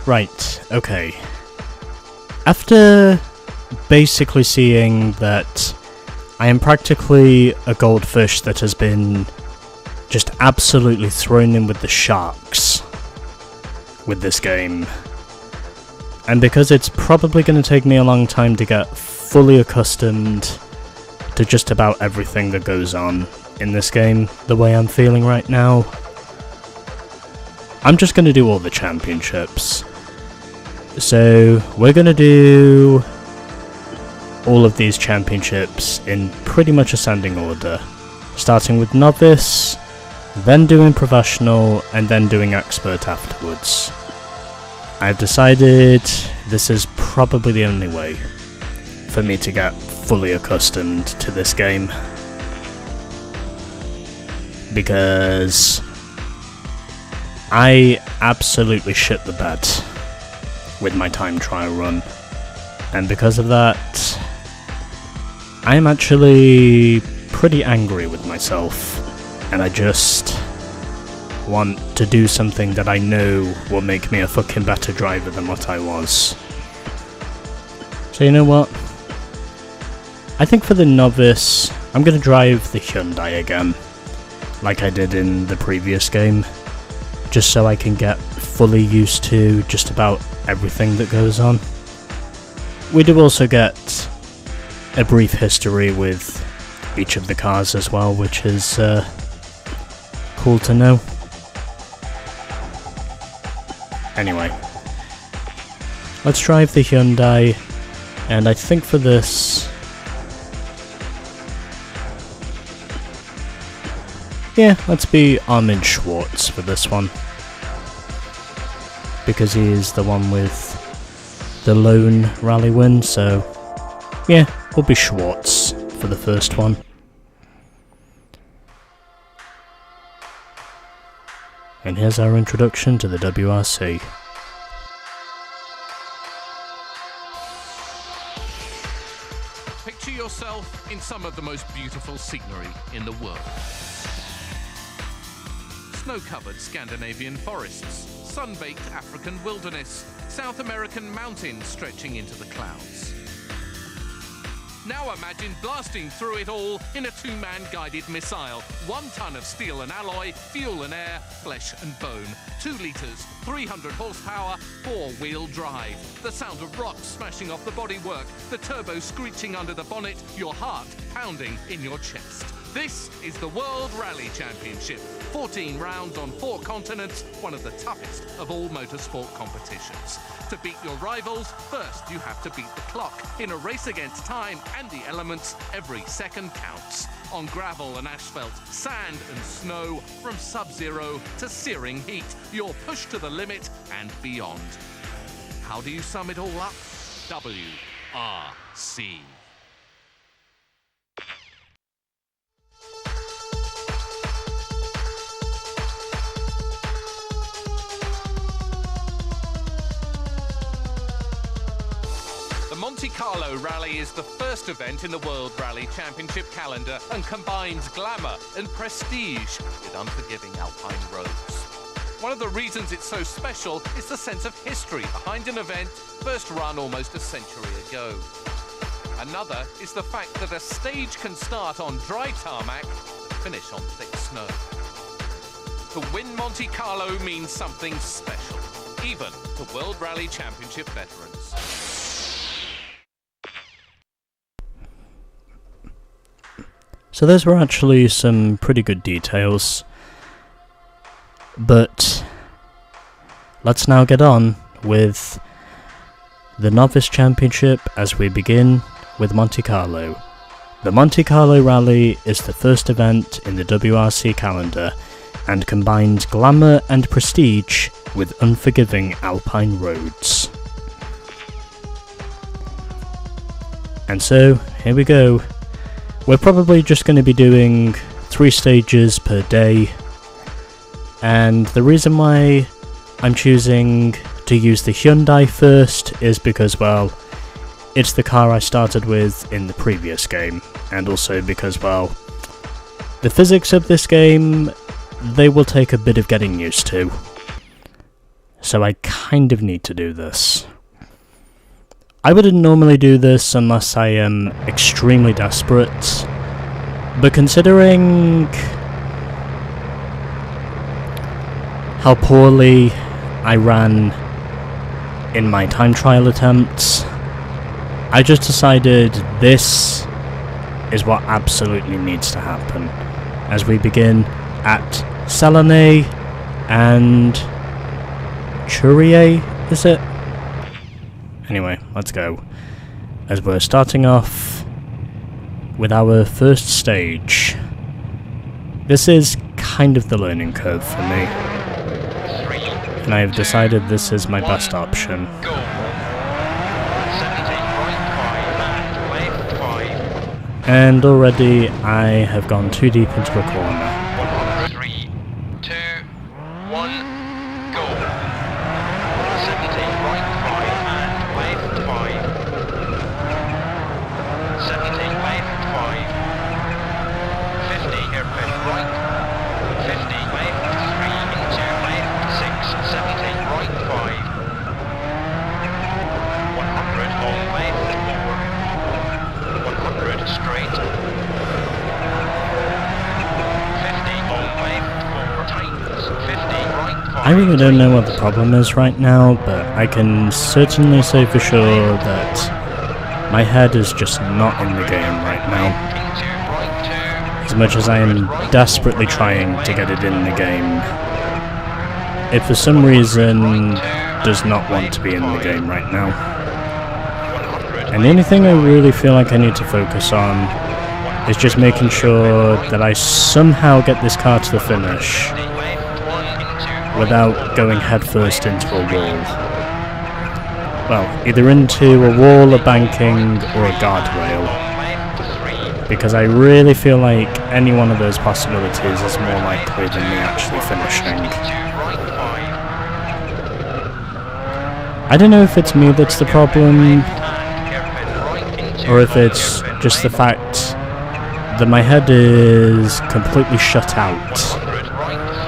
Right, okay. After basically seeing that I am practically a goldfish that has been just absolutely thrown in with the sharks with this game, and because it's probably going to take me a long time to get fully accustomed to just about everything that goes on in this game, the way I'm feeling right now, I'm just going to do all the championships. So we're going to do all of these championships in pretty much ascending order, starting with novice, then doing professional, and then doing expert afterwards. I've decided this is probably the only way for me to get fully accustomed to this game, because I absolutely shit the bed with my time trial run, and because of that, I am actually pretty angry with myself, and I just want to do something that I know will make me a fucking better driver than what I was. So you know what? I think for the novice, I'm going to drive the Hyundai again, like I did in the previous game, just so I can get fully used to just about everything that goes on. We do also get a brief history with each of the cars as well, which is cool to know. Anyway, let's drive the Hyundai, and I think for this, yeah, let's be Armin Schwartz for this one, because he is the one with the lone rally win, so yeah, we'll be Schwartz for the first one. And here's our introduction to the WRC. Picture yourself in some of the most beautiful scenery in the world. Snow-covered Scandinavian forests, sun-baked African wilderness, South American mountains stretching into the clouds. Now imagine blasting through it all in a two-man guided missile. 1 ton of steel and alloy, fuel and air, flesh and bone. 2 litres, 300 horsepower, 4-wheel drive. The sound of rocks smashing off the bodywork, the turbo screeching under the bonnet, your heart pounding in your chest. This is the World Rally Championship. 14 rounds on 4 continents, one of the toughest of all motorsport competitions. To beat your rivals, first you have to beat the clock. In a race against time and the elements, every second counts. On gravel and asphalt, sand and snow, from sub-zero to searing heat, you're pushed to the limit and beyond. How do you sum it all up? WRC. The Monte Carlo Rally is the first event in the World Rally Championship calendar and combines glamour and prestige with unforgiving alpine roads. One of the reasons it's so special is the sense of history behind an event first run almost a century ago. Another is the fact that a stage can start on dry tarmac and finish on thick snow. To win Monte Carlo means something special, even to World Rally Championship veterans. So those were actually some pretty good details, but let's now get on with the Novice Championship as we begin with Monte Carlo. The Monte Carlo Rally is the first event in the WRC calendar and combines glamour and prestige with unforgiving alpine roads. And so, here we go. We're probably just going to be doing 3 stages per day, and the reason why I'm choosing to use the Hyundai first is because, well, it's the car I started with in the previous game, and also because, well, the physics of this game, they will take a bit of getting used to. so I kind of need to do this. I wouldn't normally do this unless I am extremely desperate, but considering how poorly I ran in my time trial attempts, I just decided this is what absolutely needs to happen as we begin at Salone and Churie, is it? Anyway, let's go. As we're starting off with our first stage. This is kind of the learning curve for me, and I have decided this is my best option. And already I have gone too deep into a corner. 3, 2, 1, go. 70, right 5 and left 5. 70, left 5. 50, hairpin right. 50, left 3 into left 6. 70, right 5. 100, long left 4. 100, straight. 50 on left, 4 times. 50 right, 5. I really don't know what the problem is right now, but I can certainly say for sure that my head is just not in the game right now. As much as I am desperately trying to get it in the game, it for some reason does not want to be in the game right now. And the only thing I really feel like I need to focus on is just making sure that I somehow get this car to the finish without going headfirst into a wall. Well, either into a wall, a banking, or a guardrail. Because I really feel like any one of those possibilities is more likely than me actually finishing. I don't know if it's me that's the problem, or if it's just the fact that my head is completely shut out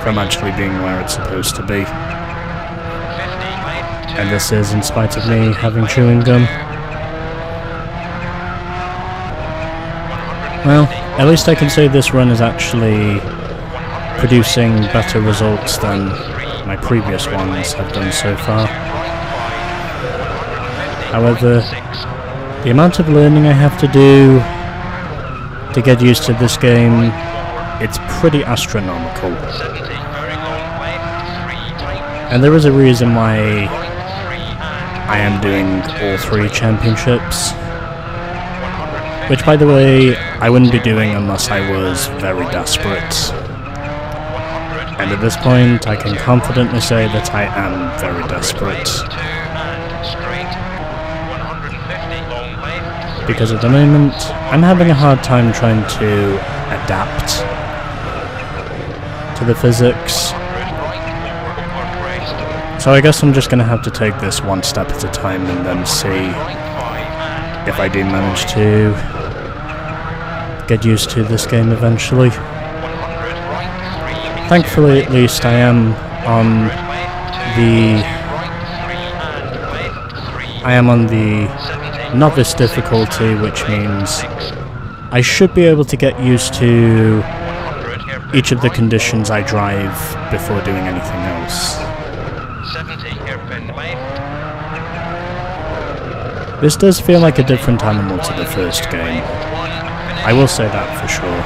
from actually being where it's supposed to be. And this is in spite of me having chewing gum. Well, at least I can say this run is actually producing better results than my previous ones have done so far. However, the amount of learning I have to do to get used to this game, it's pretty astronomical. And there is a reason why I am doing all 3 championships. Which, by the way, I wouldn't be doing unless I was very desperate. And at this point, I can confidently say that I am very desperate. Because at the moment, I'm having a hard time trying to adapt to the physics. So I guess I'm just going to have to take this one step at a time and then see if I do manage to get used to this game eventually. Thankfully, at least, I am on the novice difficulty, which means I should be able to get used to each of the conditions I drive before doing anything else. 70, hairpin left. This does feel like a different animal to the first game. I will say that for sure.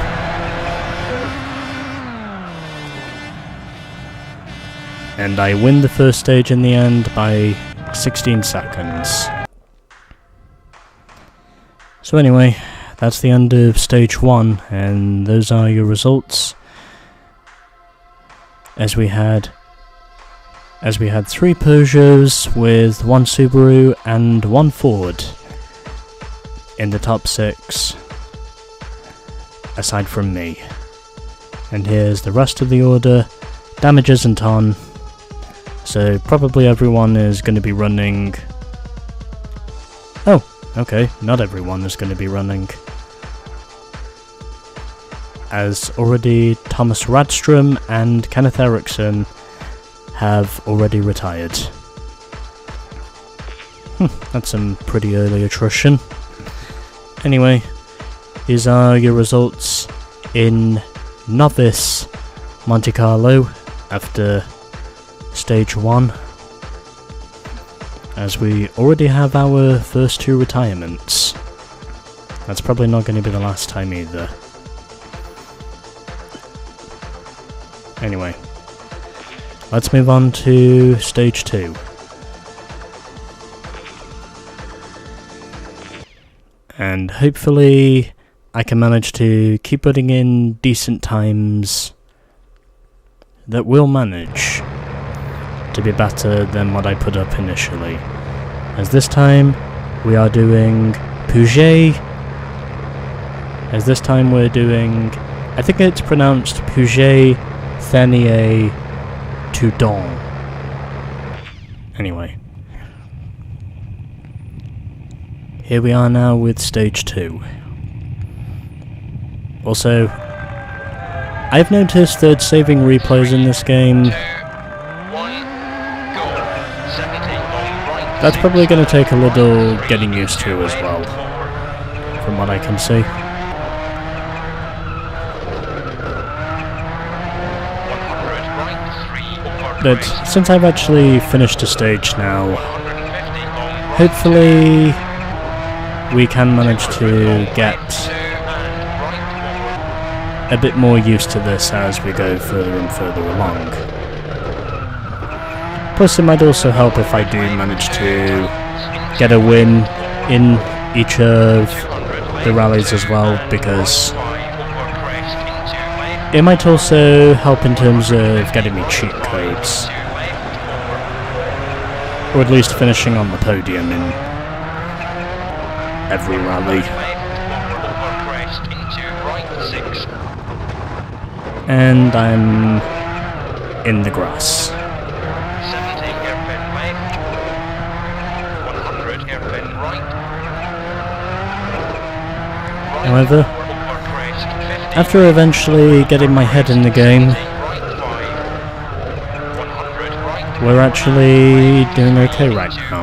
And I win the first stage in the end by 16 seconds. So anyway, that's the end of stage 1, and those are your results. As we had 3 Peugeots with 1 Subaru and 1 Ford in the top 6, aside from me. And here's the rest of the order. Damage isn't on, so probably everyone is going to be running... Oh, okay, not everyone is going to be running. As already Thomas Radstrom and Kenneth Eriksson have already retired. That's some pretty early attrition. Anyway, these are your results in Novice Monte Carlo after Stage 1. As we already have our first 2 retirements. That's probably not going to be the last time either. Anyway, let's move on to Stage 2. And hopefully I can manage to keep putting in decent times that will manage to be better than what I put up initially. As this time we are doing Puget. As this time we're doing, I think it's pronounced Puget Thenier Toudon. Anyway. Here we are now with Stage 2. Also, I've noticed that saving replays in this game, that's probably going to take a little getting used to as well, from what I can see. But since I've actually finished a stage now, hopefully we can manage to get a bit more used to this as we go further and further along. Plus it might also help if I do manage to get a win in each of the rallies as well, because it might also help in terms of getting me cheat codes, or at least finishing on the podium in every rally. And I'm in the grass. 70 hairpin left, 100 hairpin right. However, after eventually getting my head in the game, we're actually doing okay right now.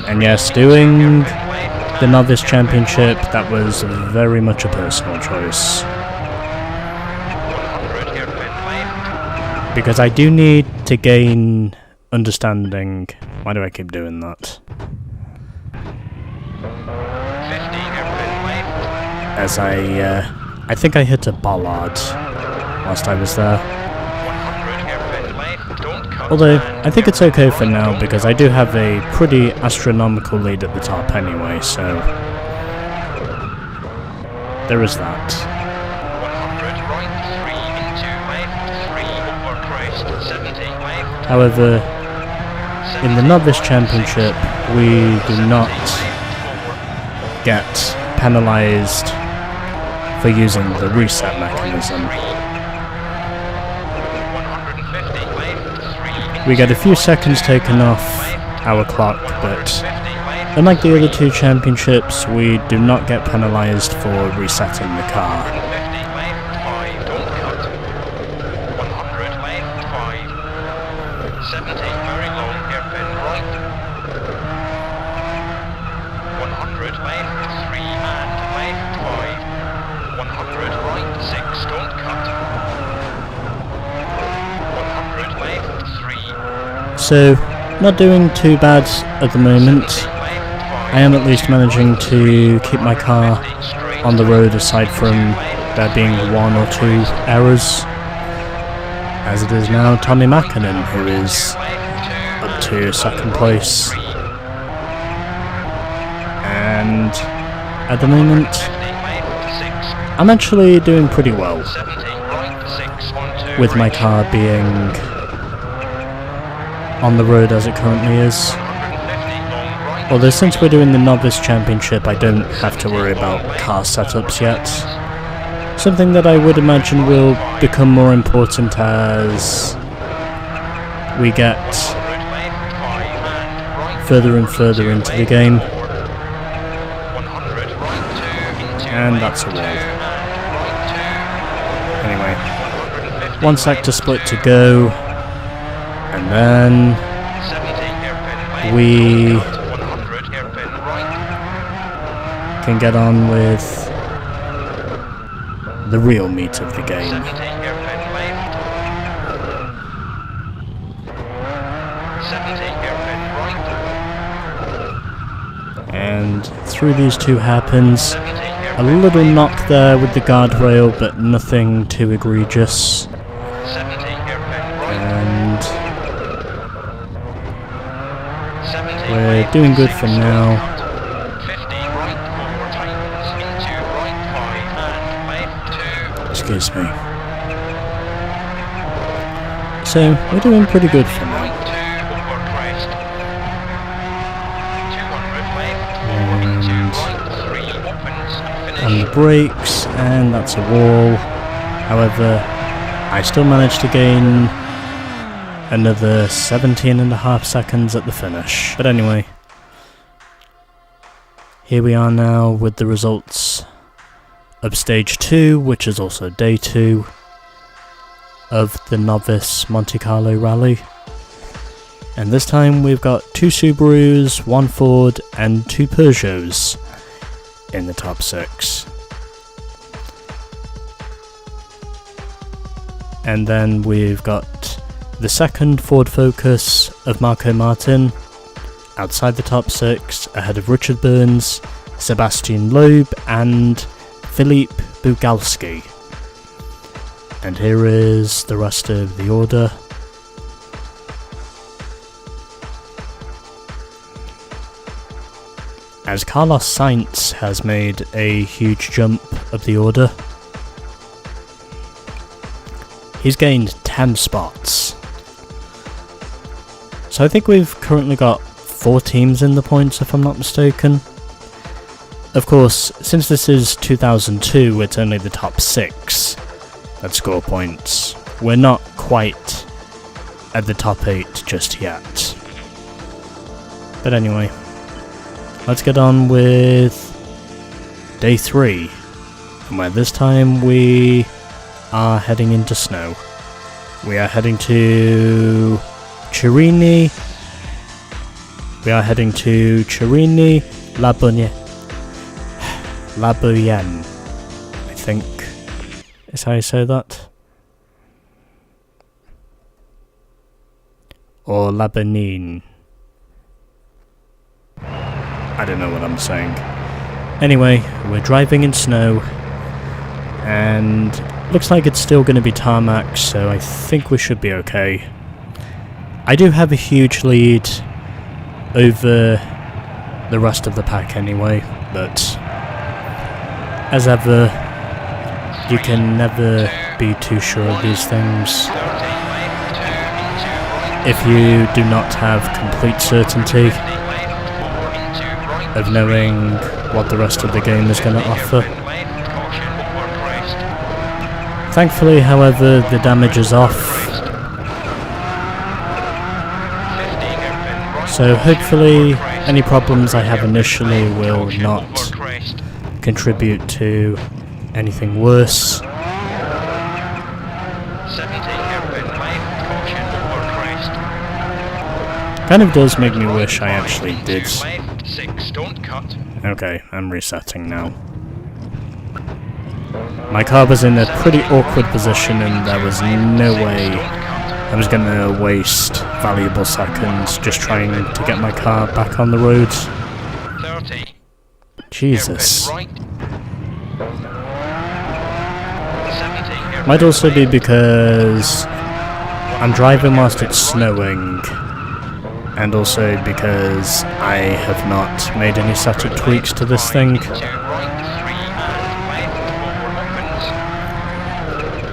And yes, doing the Novice Championship, that was very much a personal choice. Because I do need to gain understanding. Why do I keep doing that? As I think I hit a bollard whilst I was there. Although, I think it's okay for now, because I do have a pretty astronomical lead at the top anyway, so there is that. However, in the Novice Championship, we do not get penalised for using the reset mechanism. We get a few seconds taken off our clock, but unlike the other 2 championships, we do not get penalised for resetting the car. 70, very long hairpin right. 100 left, 3 and left, 5. 100 right, 6, don't cut. 100 left, 3. So, not doing too bad at the moment. I am at least managing to keep my car on the road, aside from there being 1 or 2 errors. As it is now Tommy Mackinnon who is up to 2nd place. And at the moment, I'm actually doing pretty well with my car being on the road as it currently is. Although since we're doing the Novice Championship, I don't have to worry about car setups yet. Something that I would imagine will become more important as we get further and further into the game. and that's a wall. Anyway, 1 sector split to go, and then we can get on with the real meat of the game. And through these two hairpins, a little knock there with the guardrail, but nothing too egregious. And we're doing good for now. Excuse me. So, we're doing pretty good for now. And the brakes, and that's a wall. However, I still managed to gain another 17.5 seconds at the finish. But anyway, here we are now with the results of stage 2, which is also day 2 of the novice Monte Carlo rally. And this time we've got 2 Subarus, 1 Ford and 2 Peugeots in the top 6. And then we've got the second Ford Focus of Marco Martin outside the top 6, ahead of Richard Burns, Sebastian Loeb and Philippe Bugalski. And here is the rest of the order. As Carlos Sainz has made a huge jump up the order. He's gained 10 spots. So I think we've currently got 4 teams in the points, if I'm not mistaken. Of course, since this is 2002, it's only the top 6 that score points. We're not quite at the top 8 just yet. But anyway, let's get on with day 3, and where this time we are heading into snow. We are heading to Chirini. We are heading to Chirini, La Boyenne, I think is how you say that. Or La Bonine. I don't know what I'm saying. Anyway, we're driving in snow, and looks like it's still going to be tarmac, so I think we should be okay. I do have a huge lead over the rest of the pack anyway, but as ever, you can never be too sure of these things. If you do not have complete certainty of knowing what the rest of the game is going to offer. Thankfully, however, the damage is off, so hopefully any problems I have initially will not contribute to anything worse. Kind of does make me wish I actually did. Okay, I'm resetting now. My car was in a pretty awkward position and there was no way I was going to waste valuable seconds just trying to get my car back on the road. Jesus. Might also be because I'm driving whilst it's snowing, and also because I have not made any setup tweaks to this thing.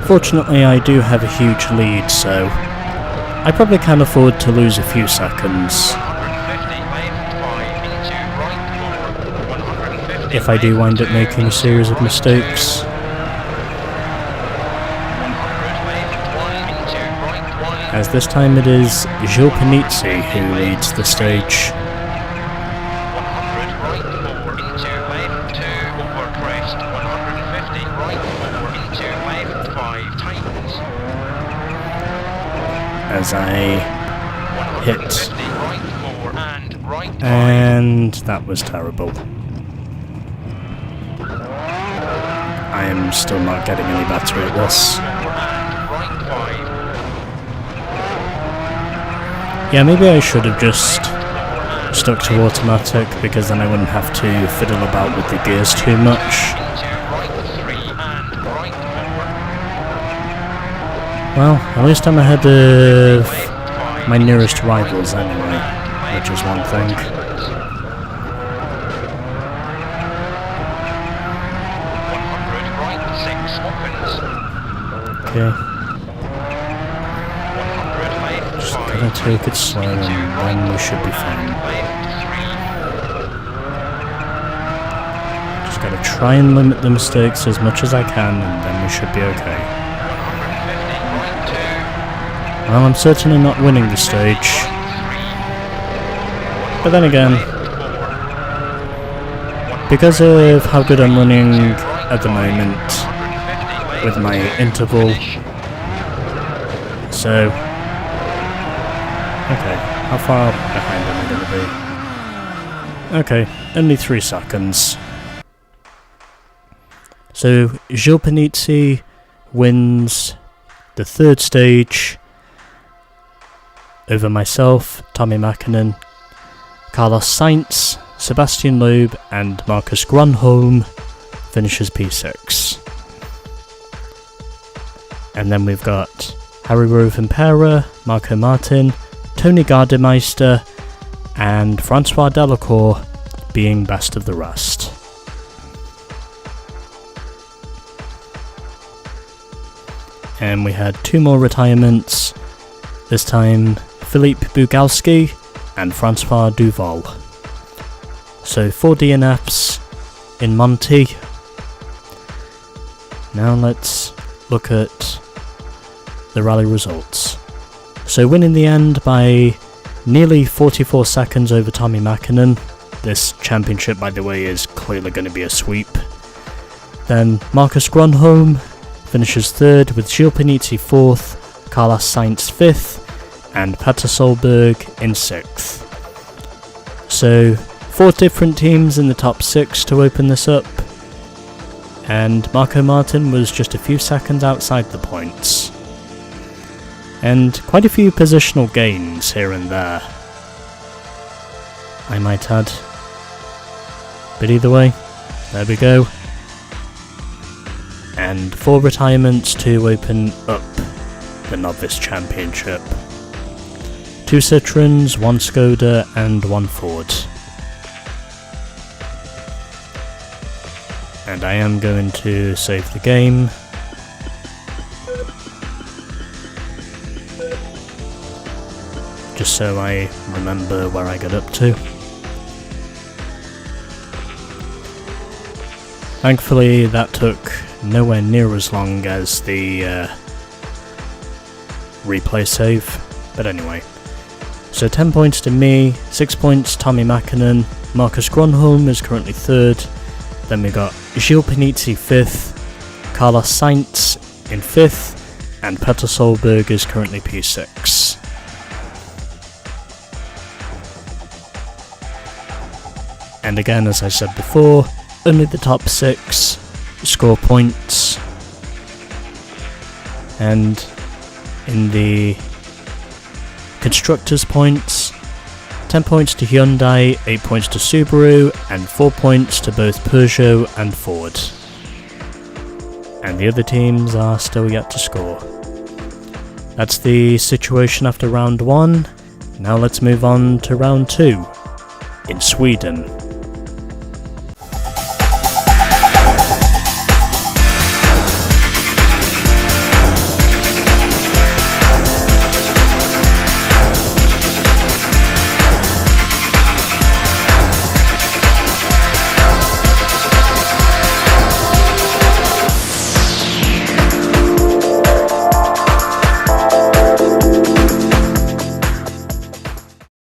Fortunately, I do have a huge lead, so I probably can afford to lose a few seconds if I do wind up making a series of mistakes. As this time it is Gilles Panizzi who leads the stage. as I hit, 150 right 4 and right 5. and that was terrible. I am still not getting any better at this. 4 and right 5. Yeah, maybe I should have just stuck to automatic, because then I wouldn't have to fiddle about with the gears too much. Into right 3 and right 4. Well, at least I'm ahead of my nearest rivals anyway, which is one thing. 100 right 6 opens. Okay, 100 left just 5. gonna take it slow and then we should be fine. Just gotta try and limit the mistakes as much as I can, and then we should be okay. 150 right 2. Well, I'm certainly not winning the stage, but then again, because of how good I'm running at the moment with my interval, so, okay, how far behind am I going to be? Okay, only 3 seconds. So, Gilles Panizzi wins the 3rd stage over myself, Tommi Mäkinen, Carlos Sainz, Sebastian Loeb and Marcus Grönholm finishes P6. And then we've got Harry Rovanperä, Marco Martin, Tony Gardemeister and Francois Delacour being best of the rest. And we had 2 more retirements, this time Philippe Bugalski and Francois Duval. So 4 DNFs in Monty. Now let's look at the rally results. So win in the end by nearly 44 seconds over Tommi Mäkinen. This championship, by the way, is clearly going to be a sweep. Then Marcus Grönholm finishes 3rd with Gilles Panizzi 4th, Carlos Sainz 5th and Petter Solberg in 6th. So 4 different teams in the top 6 to open this up, and Marco Martin was just a few seconds outside the points. And quite a few positional gains here and there, I might add. But either way, there we go. And 4 retirements to open up the Novice Championship. 2 Citroens, 1 Skoda and 1 Ford. And I am going to save the game. Just so I remember where I got up to. Thankfully that took nowhere near as long as the replay save, but anyway. So 10 points to me, 6 points Tommi Mäkinen, Marcus Grönholm is currently 3rd, then we got Gilles Panizzi 5th, Carlos Sainz in 5th, and Petter Solberg is currently P6. And again, as I said before, only the top 6 score points. And in the constructors' points, 10 points to Hyundai, 8 points to Subaru, and 4 points to both Peugeot and Ford. And the other teams are still yet to score. That's the situation after round 1. Now let's move on to round 2 in Sweden.